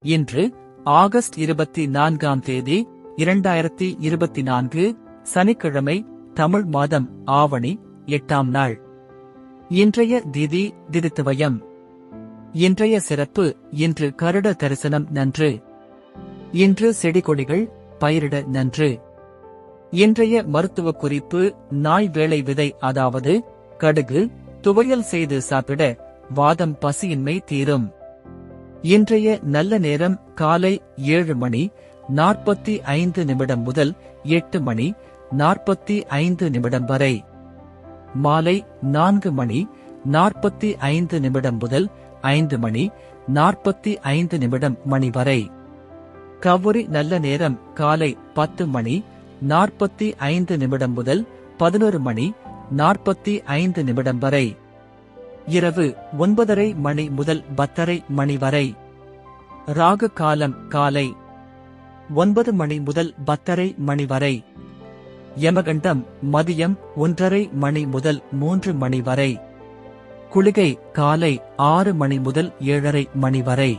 இன்று ஆகஸ்ட் 24ஆம் தேதி 2024 சனிக்கிழமை, தமிழ் மாதம் ஆவணி 8ஆம் நாள். இன்றைய திதி திதித்துவயம். இன்றைய சிறப்பு: இன்று கருட தரிசனம் நன்று. இன்று செடிகொடிகள் பயிரிட நன்று. இன்றைய மருத்துவ குறிப்பு: நாய் வேளை விதை, அதாவது கடுகு, துவையல் செய்து சாப்பிட வாதம் பசியின்மை தீரும். இன்றைய நல்ல நேரம் காலை 7:45 முதல் 8:45 வரை. மாலை 4:45 முதல் 5:45 வரை. கவுரி நல்ல நேரம் காலை 10:45 முதல் 11:45 வரை. இரவு 9:30 முதல் 10:30 வரை. ராகு காலம் காலை 9 முதல் 10:30 வரை. யமகண்டம் மதியம் 1:30 முதல் 3 வரை. குளிகை காலை 6 முதல் 7:30 வரை.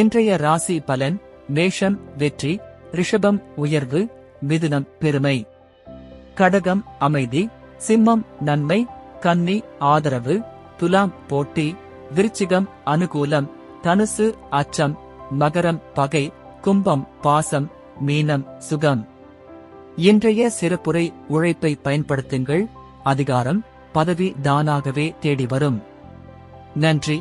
இன்றைய ராசி பலன்: மேஷம் வெற்றி, ரிஷபம் உயர்வு, மிதுனம் பெருமை, கடகம் அமைதி, சிம்மம் நன்மை, கன்னி ஆதரவு, துலாம் போட்டி, விருச்சிகம் அனுகூலம், தனுசு அச்சம், மகரம் பகை, கும்பம் பாசம், மீனம் சுகம். இன்றைய சிறப்புரை: உழைப்பை பயன்படுத்துங்கள், அதிகாரம் பதவி தானாகவே தேடி வரும். நன்றி.